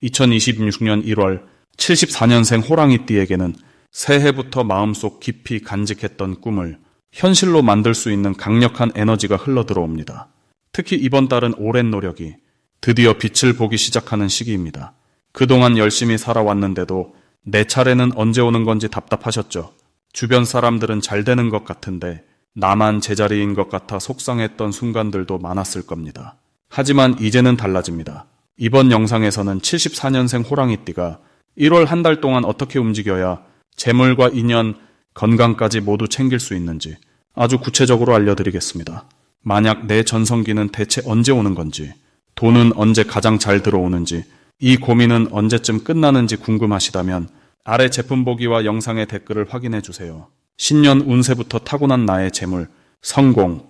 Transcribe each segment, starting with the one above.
2026년 1월 74년생 호랑이띠에게는 새해부터 마음속 깊이 간직했던 꿈을 현실로 만들 수 있는 강력한 에너지가 흘러들어옵니다. 특히 이번 달은 오랜 노력이 드디어 빛을 보기 시작하는 시기입니다. 그동안 열심히 살아왔는데도 내 차례는 언제 오는 건지 답답하셨죠? 주변 사람들은 잘 되는 것 같은데 나만 제자리인 것 같아 속상했던 순간들도 많았을 겁니다. 하지만 이제는 달라집니다. 이번 영상에서는 74년생 호랑이띠가 1월 한 달 동안 어떻게 움직여야 재물과 인연, 건강까지 모두 챙길 수 있는지 아주 구체적으로 알려드리겠습니다. 만약 내 전성기는 대체 언제 오는 건지, 돈은 언제 가장 잘 들어오는지, 이 고민은 언제쯤 끝나는지 궁금하시다면 아래 제품 보기와 영상의 댓글을 확인해 주세요. 신년 운세부터 타고난 나의 재물, 성공,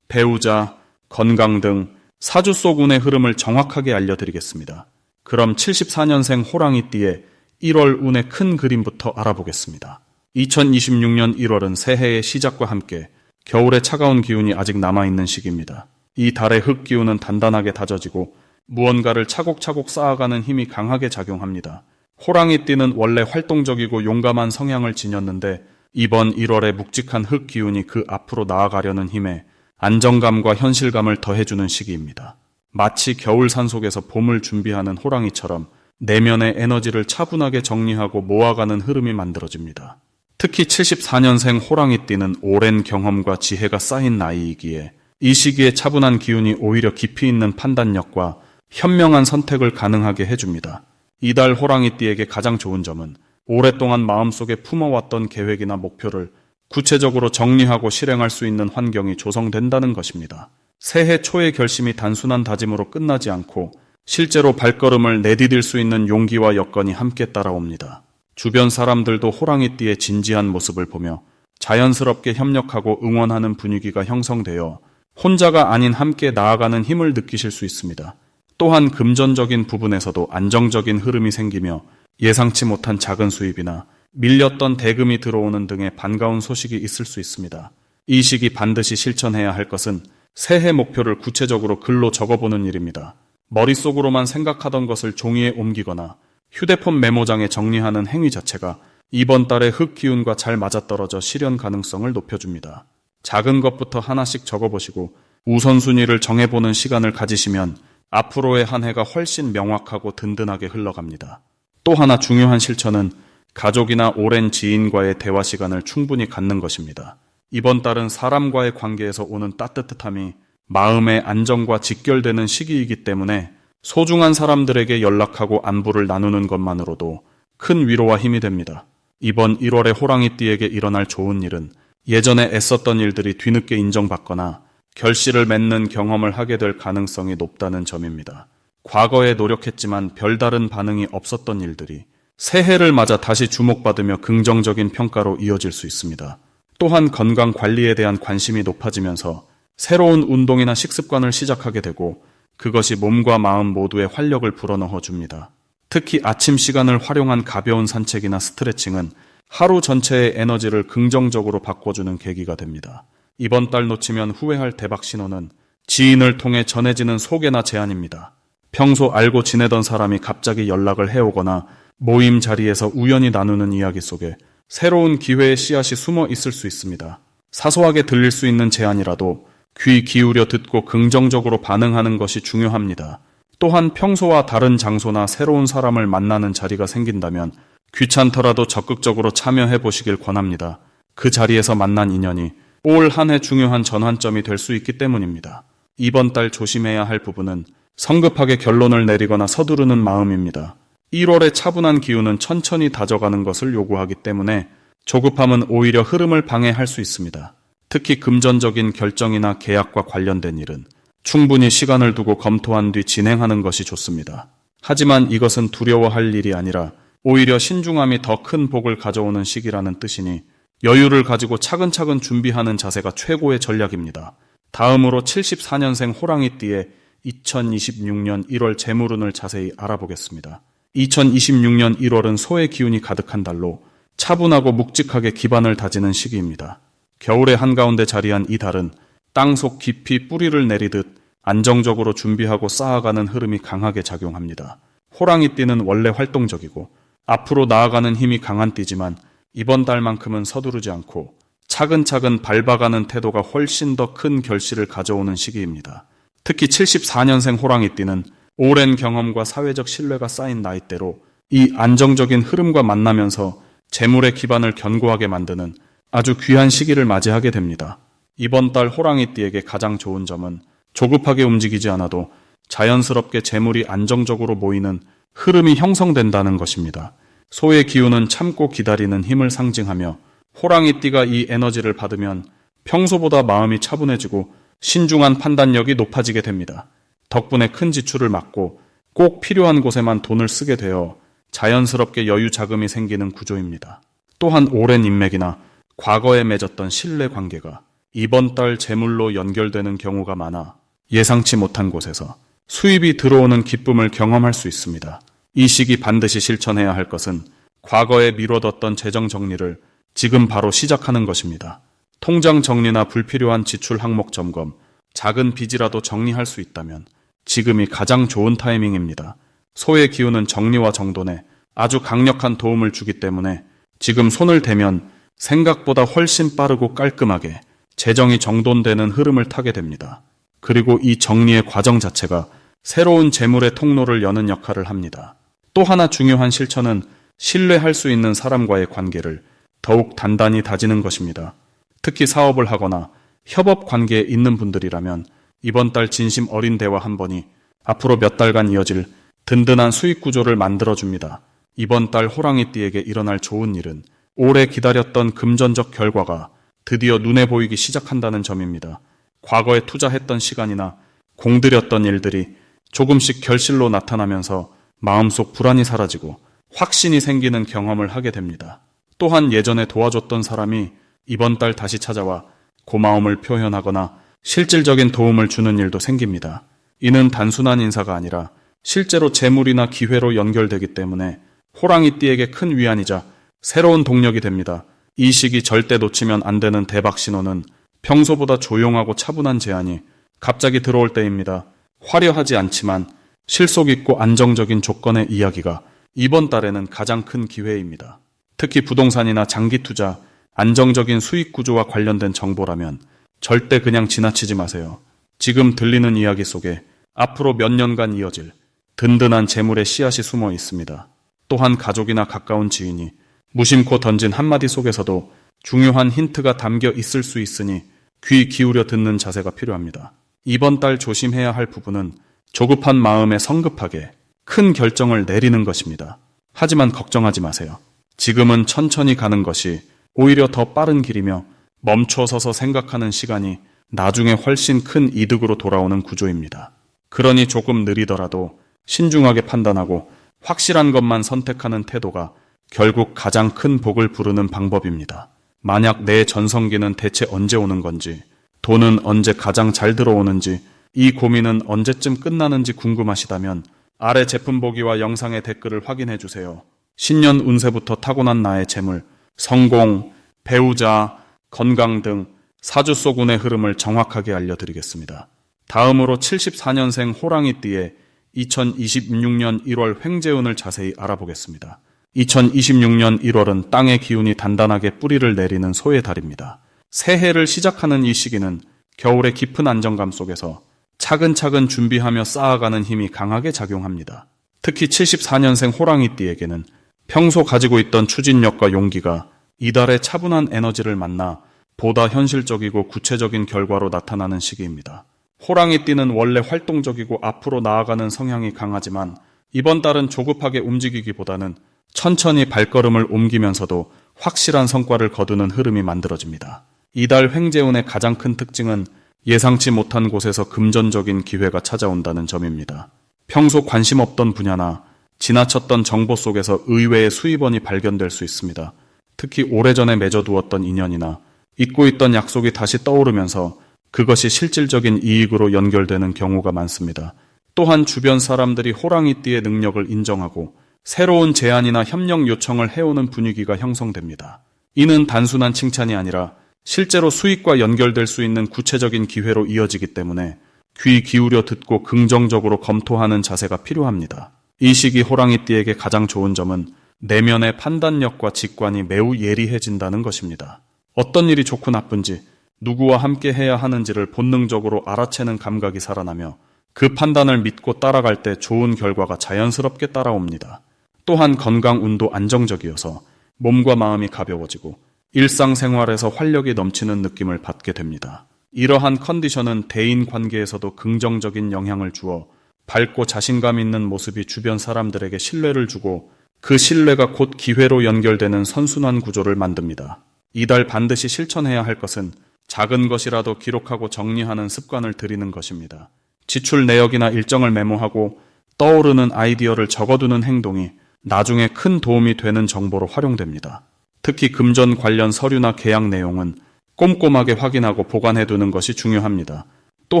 배우자, 건강 등 사주 속 운의 흐름을 정확하게 알려드리겠습니다. 그럼 74년생 호랑이띠의 1월 운의 큰 그림부터 알아보겠습니다. 2026년 1월은 새해의 시작과 함께 겨울의 차가운 기운이 아직 남아있는 시기입니다. 이 달의 흙 기운은 단단하게 다져지고 무언가를 차곡차곡 쌓아가는 힘이 강하게 작용합니다. 호랑이띠는 원래 활동적이고 용감한 성향을 지녔는데 이번 1월에 묵직한 흙 기운이 그 앞으로 나아가려는 힘에 안정감과 현실감을 더해주는 시기입니다. 마치 겨울 산속에서 봄을 준비하는 호랑이처럼 내면의 에너지를 차분하게 정리하고 모아가는 흐름이 만들어집니다. 특히 74년생 호랑이띠는 오랜 경험과 지혜가 쌓인 나이이기에 이 시기에 차분한 기운이 오히려 깊이 있는 판단력과 현명한 선택을 가능하게 해줍니다. 이달 호랑이띠에게 가장 좋은 점은 오랫동안 마음속에 품어왔던 계획이나 목표를 구체적으로 정리하고 실행할 수 있는 환경이 조성된다는 것입니다. 새해 초의 결심이 단순한 다짐으로 끝나지 않고 실제로 발걸음을 내디딜 수 있는 용기와 여건이 함께 따라옵니다. 주변 사람들도 호랑이띠의 진지한 모습을 보며 자연스럽게 협력하고 응원하는 분위기가 형성되어 혼자가 아닌 함께 나아가는 힘을 느끼실 수 있습니다. 또한 금전적인 부분에서도 안정적인 흐름이 생기며 예상치 못한 작은 수입이나 밀렸던 대금이 들어오는 등의 반가운 소식이 있을 수 있습니다. 이 시기 반드시 실천해야 할 것은 새해 목표를 구체적으로 글로 적어보는 일입니다. 머릿속으로만 생각하던 것을 종이에 옮기거나 휴대폰 메모장에 정리하는 행위 자체가 이번 달의 흙 기운과 잘 맞아떨어져 실현 가능성을 높여줍니다. 작은 것부터 하나씩 적어보시고 우선순위를 정해보는 시간을 가지시면 앞으로의 한 해가 훨씬 명확하고 든든하게 흘러갑니다. 또 하나 중요한 실천은 가족이나 오랜 지인과의 대화 시간을 충분히 갖는 것입니다. 이번 달은 사람과의 관계에서 오는 따뜻함이 마음의 안정과 직결되는 시기이기 때문에 소중한 사람들에게 연락하고 안부를 나누는 것만으로도 큰 위로와 힘이 됩니다. 이번 1월에 호랑이띠에게 일어날 좋은 일은 예전에 애썼던 일들이 뒤늦게 인정받거나 결실을 맺는 경험을 하게 될 가능성이 높다는 점입니다. 과거에 노력했지만 별다른 반응이 없었던 일들이 새해를 맞아 다시 주목받으며 긍정적인 평가로 이어질 수 있습니다. 또한 건강 관리에 대한 관심이 높아지면서 새로운 운동이나 식습관을 시작하게 되고 그것이 몸과 마음 모두에 활력을 불어넣어 줍니다. 특히 아침 시간을 활용한 가벼운 산책이나 스트레칭은 하루 전체의 에너지를 긍정적으로 바꿔주는 계기가 됩니다. 이번 달 놓치면 후회할 대박 신호는 지인을 통해 전해지는 소개나 제안입니다. 평소 알고 지내던 사람이 갑자기 연락을 해오거나 모임 자리에서 우연히 나누는 이야기 속에 새로운 기회의 씨앗이 숨어 있을 수 있습니다. 사소하게 들릴 수 있는 제안이라도 귀 기울여 듣고 긍정적으로 반응하는 것이 중요합니다. 또한 평소와 다른 장소나 새로운 사람을 만나는 자리가 생긴다면 귀찮더라도 적극적으로 참여해 보시길 권합니다. 그 자리에서 만난 인연이 올 한 해 중요한 전환점이 될 수 있기 때문입니다. 이번 달 조심해야 할 부분은 성급하게 결론을 내리거나 서두르는 마음입니다. 1월의 차분한 기운은 천천히 다져가는 것을 요구하기 때문에 조급함은 오히려 흐름을 방해할 수 있습니다. 특히 금전적인 결정이나 계약과 관련된 일은 충분히 시간을 두고 검토한 뒤 진행하는 것이 좋습니다. 하지만 이것은 두려워할 일이 아니라 오히려 신중함이 더 큰 복을 가져오는 시기라는 뜻이니 여유를 가지고 차근차근 준비하는 자세가 최고의 전략입니다. 다음으로 74년생 호랑이띠의 2026년 1월 재물운을 자세히 알아보겠습니다. 2026년 1월은 소의 기운이 가득한 달로 차분하고 묵직하게 기반을 다지는 시기입니다. 겨울의 한가운데 자리한 이 달은 땅속 깊이 뿌리를 내리듯 안정적으로 준비하고 쌓아가는 흐름이 강하게 작용합니다. 호랑이띠는 원래 활동적이고 앞으로 나아가는 힘이 강한 띠지만 이번 달만큼은 서두르지 않고 차근차근 밟아가는 태도가 훨씬 더 큰 결실을 가져오는 시기입니다. 특히 74년생 호랑이띠는 오랜 경험과 사회적 신뢰가 쌓인 나이대로 이 안정적인 흐름과 만나면서 재물의 기반을 견고하게 만드는 아주 귀한 시기를 맞이하게 됩니다. 이번 달 호랑이띠에게 가장 좋은 점은 조급하게 움직이지 않아도 자연스럽게 재물이 안정적으로 모이는 흐름이 형성된다는 것입니다. 소의 기운은 참고 기다리는 힘을 상징하며 호랑이띠가 이 에너지를 받으면 평소보다 마음이 차분해지고 신중한 판단력이 높아지게 됩니다. 덕분에 큰 지출을 막고 꼭 필요한 곳에만 돈을 쓰게 되어 자연스럽게 여유 자금이 생기는 구조입니다. 또한 오랜 인맥이나 과거에 맺었던 신뢰 관계가 이번 달 재물로 연결되는 경우가 많아 예상치 못한 곳에서 수입이 들어오는 기쁨을 경험할 수 있습니다. 이 시기 반드시 실천해야 할 것은 과거에 미뤄뒀던 재정 정리를 지금 바로 시작하는 것입니다. 통장 정리나 불필요한 지출 항목 점검, 작은 빚이라도 정리할 수 있다면 지금이 가장 좋은 타이밍입니다. 소의 기운은 정리와 정돈에 아주 강력한 도움을 주기 때문에 지금 손을 대면 생각보다 훨씬 빠르고 깔끔하게 재정이 정돈되는 흐름을 타게 됩니다. 그리고 이 정리의 과정 자체가 새로운 재물의 통로를 여는 역할을 합니다. 또 하나 중요한 실천은 신뢰할 수 있는 사람과의 관계를 더욱 단단히 다지는 것입니다. 특히 사업을 하거나 협업 관계에 있는 분들이라면 이번 달 진심 어린 대화 한 번이 앞으로 몇 달간 이어질 든든한 수익 구조를 만들어줍니다. 이번 달 호랑이띠에게 일어날 좋은 일은 오래 기다렸던 금전적 결과가 드디어 눈에 보이기 시작한다는 점입니다. 과거에 투자했던 시간이나 공들였던 일들이 조금씩 결실로 나타나면서 마음속 불안이 사라지고 확신이 생기는 경험을 하게 됩니다. 또한 예전에 도와줬던 사람이 이번 달 다시 찾아와 고마움을 표현하거나 실질적인 도움을 주는 일도 생깁니다. 이는 단순한 인사가 아니라 실제로 재물이나 기회로 연결되기 때문에 호랑이띠에게 큰 위안이자 새로운 동력이 됩니다. 이 시기 절대 놓치면 안 되는 대박 신호는 평소보다 조용하고 차분한 제안이 갑자기 들어올 때입니다. 화려하지 않지만 실속 있고 안정적인 조건의 이야기가 이번 달에는 가장 큰 기회입니다. 특히 부동산이나 장기 투자, 안정적인 수익 구조와 관련된 정보라면 절대 그냥 지나치지 마세요. 지금 들리는 이야기 속에 앞으로 몇 년간 이어질 든든한 재물의 씨앗이 숨어 있습니다. 또한 가족이나 가까운 지인이 무심코 던진 한마디 속에서도 중요한 힌트가 담겨 있을 수 있으니 귀 기울여 듣는 자세가 필요합니다. 이번 달 조심해야 할 부분은 조급한 마음에 성급하게 큰 결정을 내리는 것입니다. 하지만 걱정하지 마세요. 지금은 천천히 가는 것이 오히려 더 빠른 길이며 멈춰서서 생각하는 시간이 나중에 훨씬 큰 이득으로 돌아오는 구조입니다. 그러니 조금 느리더라도 신중하게 판단하고 확실한 것만 선택하는 태도가 결국 가장 큰 복을 부르는 방법입니다. 만약 내 전성기는 대체 언제 오는 건지, 돈은 언제 가장 잘 들어오는지, 이 고민은 언제쯤 끝나는지 궁금하시다면 아래 제품 보기와 영상의 댓글을 확인해 주세요. 신년 운세부터 타고난 나의 재물, 성공, 배우자, 건강 등 사주속 운의 흐름을 정확하게 알려드리겠습니다. 다음으로 74년생 호랑이띠의 2026년 1월 횡재운을 자세히 알아보겠습니다. 2026년 1월은 땅의 기운이 단단하게 뿌리를 내리는 소의 달입니다. 새해를 시작하는 이 시기는 겨울의 깊은 안정감 속에서 차근차근 준비하며 쌓아가는 힘이 강하게 작용합니다. 특히 74년생 호랑이띠에게는 평소 가지고 있던 추진력과 용기가 이달의 차분한 에너지를 만나 보다 현실적이고 구체적인 결과로 나타나는 시기입니다. 호랑이띠는 원래 활동적이고 앞으로 나아가는 성향이 강하지만 이번 달은 조급하게 움직이기보다는 천천히 발걸음을 옮기면서도 확실한 성과를 거두는 흐름이 만들어집니다. 이달 횡재운의 가장 큰 특징은 예상치 못한 곳에서 금전적인 기회가 찾아온다는 점입니다. 평소 관심 없던 분야나 지나쳤던 정보 속에서 의외의 수입원이 발견될 수 있습니다. 특히 오래전에 맺어두었던 인연이나 잊고 있던 약속이 다시 떠오르면서 그것이 실질적인 이익으로 연결되는 경우가 많습니다. 또한 주변 사람들이 호랑이띠의 능력을 인정하고 새로운 제안이나 협력 요청을 해오는 분위기가 형성됩니다. 이는 단순한 칭찬이 아니라 실제로 수익과 연결될 수 있는 구체적인 기회로 이어지기 때문에 귀 기울여 듣고 긍정적으로 검토하는 자세가 필요합니다. 이 시기 호랑이띠에게 가장 좋은 점은 내면의 판단력과 직관이 매우 예리해진다는 것입니다. 어떤 일이 좋고 나쁜지, 누구와 함께 해야 하는지를 본능적으로 알아채는 감각이 살아나며 그 판단을 믿고 따라갈 때 좋은 결과가 자연스럽게 따라옵니다. 또한 건강 운도 안정적이어서 몸과 마음이 가벼워지고 일상생활에서 활력이 넘치는 느낌을 받게 됩니다. 이러한 컨디션은 대인 관계에서도 긍정적인 영향을 주어 밝고 자신감 있는 모습이 주변 사람들에게 신뢰를 주고 그 신뢰가 곧 기회로 연결되는 선순환 구조를 만듭니다. 이달 반드시 실천해야 할 것은 작은 것이라도 기록하고 정리하는 습관을 들이는 것입니다. 지출 내역이나 일정을 메모하고 떠오르는 아이디어를 적어두는 행동이 나중에 큰 도움이 되는 정보로 활용됩니다. 특히 금전 관련 서류나 계약 내용은 꼼꼼하게 확인하고 보관해두는 것이 중요합니다. 또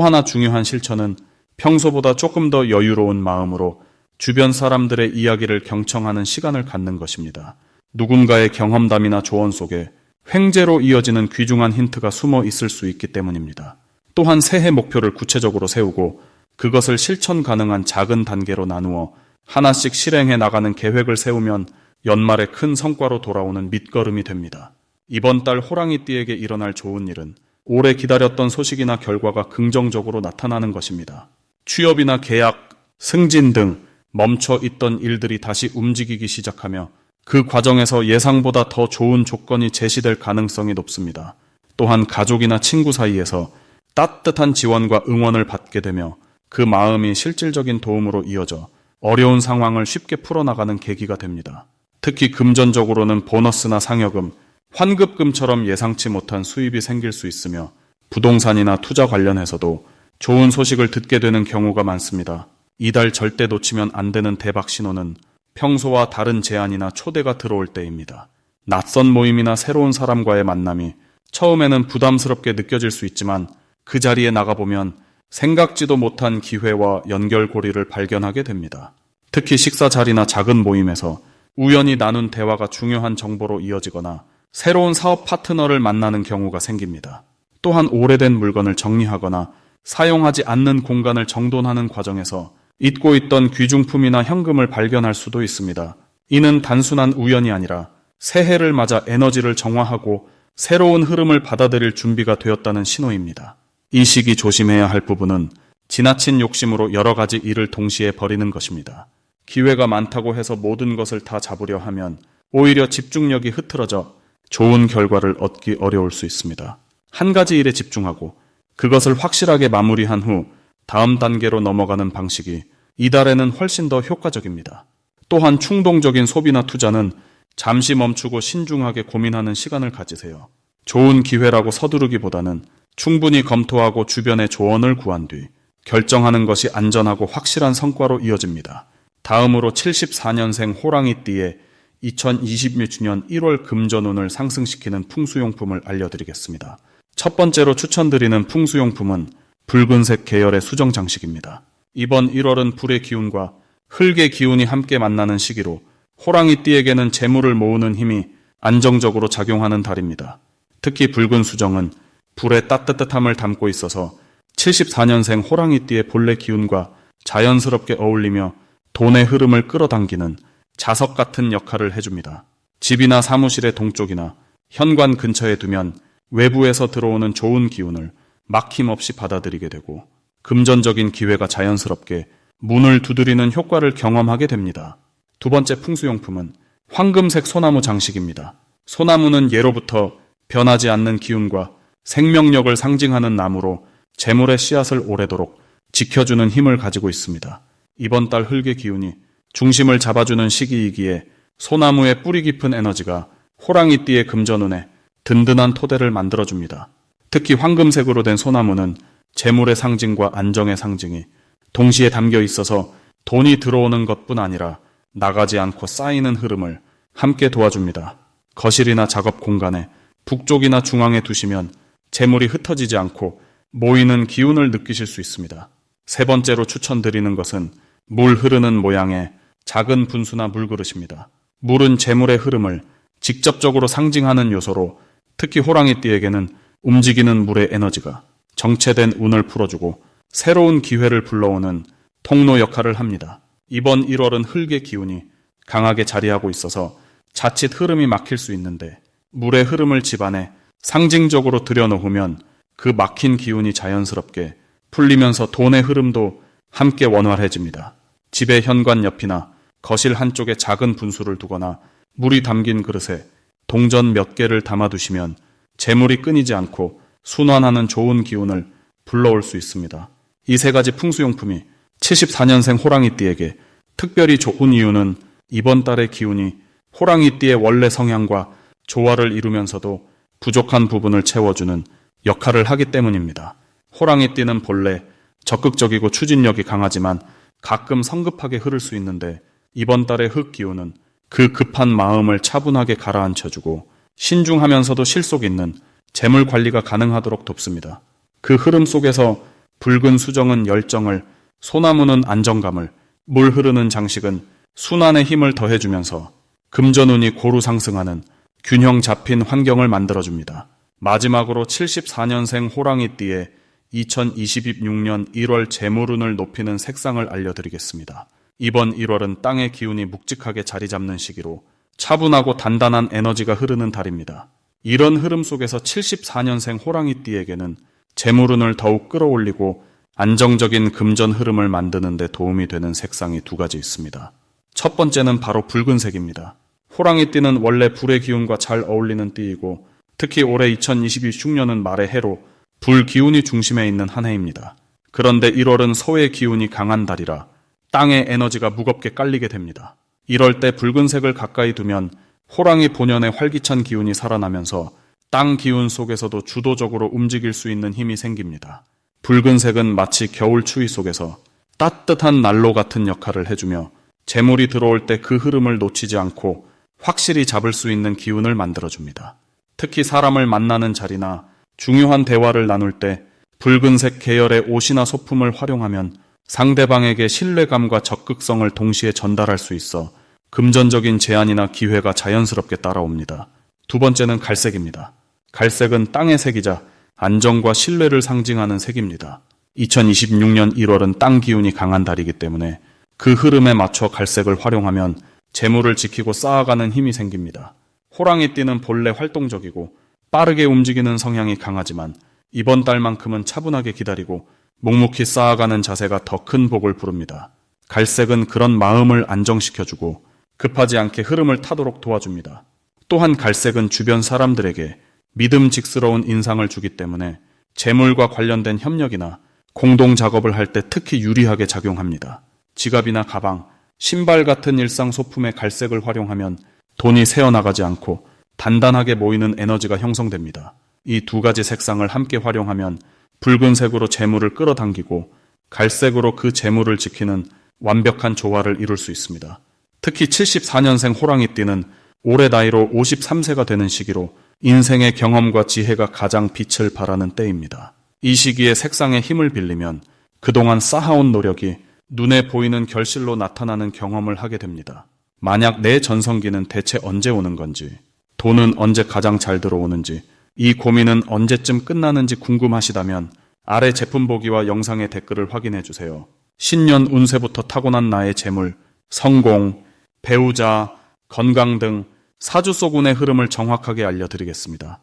하나 중요한 실천은 평소보다 조금 더 여유로운 마음으로 주변 사람들의 이야기를 경청하는 시간을 갖는 것입니다. 누군가의 경험담이나 조언 속에 횡재로 이어지는 귀중한 힌트가 숨어 있을 수 있기 때문입니다. 또한 새해 목표를 구체적으로 세우고 그것을 실천 가능한 작은 단계로 나누어 하나씩 실행해 나가는 계획을 세우면 연말에 큰 성과로 돌아오는 밑거름이 됩니다. 이번 달 호랑이띠에게 일어날 좋은 일은 오래 기다렸던 소식이나 결과가 긍정적으로 나타나는 것입니다. 취업이나 계약, 승진 등 멈춰 있던 일들이 다시 움직이기 시작하며 그 과정에서 예상보다 더 좋은 조건이 제시될 가능성이 높습니다. 또한 가족이나 친구 사이에서 따뜻한 지원과 응원을 받게 되며 그 마음이 실질적인 도움으로 이어져 어려운 상황을 쉽게 풀어나가는 계기가 됩니다. 특히 금전적으로는 보너스나 상여금, 환급금처럼 예상치 못한 수입이 생길 수 있으며 부동산이나 투자 관련해서도 좋은 소식을 듣게 되는 경우가 많습니다. 이달 절대 놓치면 안 되는 대박 신호는 평소와 다른 제안이나 초대가 들어올 때입니다. 낯선 모임이나 새로운 사람과의 만남이 처음에는 부담스럽게 느껴질 수 있지만 그 자리에 나가보면 생각지도 못한 기회와 연결고리를 발견하게 됩니다. 특히 식사 자리나 작은 모임에서 우연히 나눈 대화가 중요한 정보로 이어지거나 새로운 사업 파트너를 만나는 경우가 생깁니다. 또한 오래된 물건을 정리하거나 사용하지 않는 공간을 정돈하는 과정에서 잊고 있던 귀중품이나 현금을 발견할 수도 있습니다. 이는 단순한 우연이 아니라 새해를 맞아 에너지를 정화하고 새로운 흐름을 받아들일 준비가 되었다는 신호입니다. 이 시기 조심해야 할 부분은 지나친 욕심으로 여러 가지 일을 동시에 벌이는 것입니다. 기회가 많다고 해서 모든 것을 다 잡으려 하면 오히려 집중력이 흐트러져 좋은 결과를 얻기 어려울 수 있습니다. 한 가지 일에 집중하고 그것을 확실하게 마무리한 후 다음 단계로 넘어가는 방식이 이달에는 훨씬 더 효과적입니다. 또한 충동적인 소비나 투자는 잠시 멈추고 신중하게 고민하는 시간을 가지세요. 좋은 기회라고 서두르기보다는 충분히 검토하고 주변의 조언을 구한 뒤 결정하는 것이 안전하고 확실한 성과로 이어집니다. 다음으로 74년생 호랑이띠의 2026년 1월 금전운을 상승시키는 풍수용품을 알려드리겠습니다. 첫 번째로 추천드리는 풍수용품은 붉은색 계열의 수정 장식입니다. 이번 1월은 불의 기운과 흙의 기운이 함께 만나는 시기로 호랑이띠에게는 재물을 모으는 힘이 안정적으로 작용하는 달입니다. 특히 붉은 수정은 불의 따뜻함을 담고 있어서 74년생 호랑이띠의 본래 기운과 자연스럽게 어울리며 돈의 흐름을 끌어당기는 자석 같은 역할을 해줍니다. 집이나 사무실의 동쪽이나 현관 근처에 두면 외부에서 들어오는 좋은 기운을 막힘없이 받아들이게 되고 금전적인 기회가 자연스럽게 문을 두드리는 효과를 경험하게 됩니다. 두 번째 풍수용품은 황금색 소나무 장식입니다. 소나무는 예로부터 변하지 않는 기운과 생명력을 상징하는 나무로 재물의 씨앗을 오래도록 지켜주는 힘을 가지고 있습니다. 이번 달 흙의 기운이 중심을 잡아주는 시기이기에 소나무의 뿌리 깊은 에너지가 호랑이띠의 금전운에 든든한 토대를 만들어줍니다. 특히 황금색으로 된 소나무는 재물의 상징과 안정의 상징이 동시에 담겨 있어서 돈이 들어오는 것뿐 아니라 나가지 않고 쌓이는 흐름을 함께 도와줍니다. 거실이나 작업 공간에 북쪽이나 중앙에 두시면 재물이 흩어지지 않고 모이는 기운을 느끼실 수 있습니다. 세 번째로 추천드리는 것은 물 흐르는 모양의 작은 분수나 물그릇입니다. 물은 재물의 흐름을 직접적으로 상징하는 요소로 특히 호랑이띠에게는 움직이는 물의 에너지가 정체된 운을 풀어주고 새로운 기회를 불러오는 통로 역할을 합니다. 이번 1월은 흙의 기운이 강하게 자리하고 있어서 자칫 흐름이 막힐 수 있는데 물의 흐름을 집안에 상징적으로 들여놓으면 그 막힌 기운이 자연스럽게 풀리면서 돈의 흐름도 함께 원활해집니다. 집의 현관 옆이나 거실 한쪽에 작은 분수를 두거나 물이 담긴 그릇에 동전 몇 개를 담아두시면 재물이 끊이지 않고 순환하는 좋은 기운을 불러올 수 있습니다. 이 세 가지 풍수용품이 74년생 호랑이띠에게 특별히 좋은 이유는 이번 달의 기운이 호랑이띠의 원래 성향과 조화를 이루면서도 부족한 부분을 채워주는 역할을 하기 때문입니다. 호랑이띠는 본래 적극적이고 추진력이 강하지만 가끔 성급하게 흐를 수 있는데 이번 달의 흙 기운은 그 급한 마음을 차분하게 가라앉혀주고 신중하면서도 실속 있는 재물 관리가 가능하도록 돕습니다. 그 흐름 속에서 붉은 수정은 열정을, 소나무는 안정감을, 물 흐르는 장식은 순환의 힘을 더해주면서 금전운이 고루 상승하는 균형 잡힌 환경을 만들어줍니다. 마지막으로 74년생 호랑이띠의 2026년 1월 재물운을 높이는 색상을 알려드리겠습니다. 이번 1월은 땅의 기운이 묵직하게 자리 잡는 시기로 차분하고 단단한 에너지가 흐르는 달입니다. 이런 흐름 속에서 74년생 호랑이띠에게는 재물운을 더욱 끌어올리고 안정적인 금전 흐름을 만드는 데 도움이 되는 색상이 두 가지 있습니다. 첫 번째는 바로 붉은색입니다. 호랑이띠는 원래 불의 기운과 잘 어울리는 띠이고 특히 올해 2026년은 말의 해로 불 기운이 중심에 있는 한 해입니다. 그런데 1월은 소의 기운이 강한 달이라 땅의 에너지가 무겁게 깔리게 됩니다. 이럴 때 붉은색을 가까이 두면 호랑이 본연의 활기찬 기운이 살아나면서 땅 기운 속에서도 주도적으로 움직일 수 있는 힘이 생깁니다. 붉은색은 마치 겨울 추위 속에서 따뜻한 난로 같은 역할을 해주며 재물이 들어올 때 그 흐름을 놓치지 않고 확실히 잡을 수 있는 기운을 만들어줍니다. 특히 사람을 만나는 자리나 중요한 대화를 나눌 때 붉은색 계열의 옷이나 소품을 활용하면 상대방에게 신뢰감과 적극성을 동시에 전달할 수 있어 금전적인 제안이나 기회가 자연스럽게 따라옵니다. 두 번째는 갈색입니다. 갈색은 땅의 색이자 안정과 신뢰를 상징하는 색입니다. 2026년 1월은 땅 기운이 강한 달이기 때문에 그 흐름에 맞춰 갈색을 활용하면 재물을 지키고 쌓아가는 힘이 생깁니다. 호랑이띠는 본래 활동적이고 빠르게 움직이는 성향이 강하지만 이번 달만큼은 차분하게 기다리고 묵묵히 쌓아가는 자세가 더 큰 복을 부릅니다. 갈색은 그런 마음을 안정시켜주고 급하지 않게 흐름을 타도록 도와줍니다. 또한 갈색은 주변 사람들에게 믿음직스러운 인상을 주기 때문에 재물과 관련된 협력이나 공동 작업을 할 때 특히 유리하게 작용합니다. 지갑이나 가방, 신발 같은 일상 소품에 갈색을 활용하면 돈이 새어나가지 않고 단단하게 모이는 에너지가 형성됩니다. 이 두 가지 색상을 함께 활용하면 붉은색으로 재물을 끌어당기고 갈색으로 그 재물을 지키는 완벽한 조화를 이룰 수 있습니다. 특히 74년생 호랑이띠는 올해 나이로 53세가 되는 시기로 인생의 경험과 지혜가 가장 빛을 발하는 때입니다. 이 시기에 색상의 힘을 빌리면 그동안 쌓아온 노력이 눈에 보이는 결실로 나타나는 경험을 하게 됩니다. 만약 내 전성기는 대체 언제 오는 건지, 돈은 언제 가장 잘 들어오는지, 이 고민은 언제쯤 끝나는지 궁금하시다면 아래 제품 보기와 영상의 댓글을 확인해 주세요. 신년 운세부터 타고난 나의 재물, 성공, 배우자, 건강 등 사주 속 운의 흐름을 정확하게 알려드리겠습니다.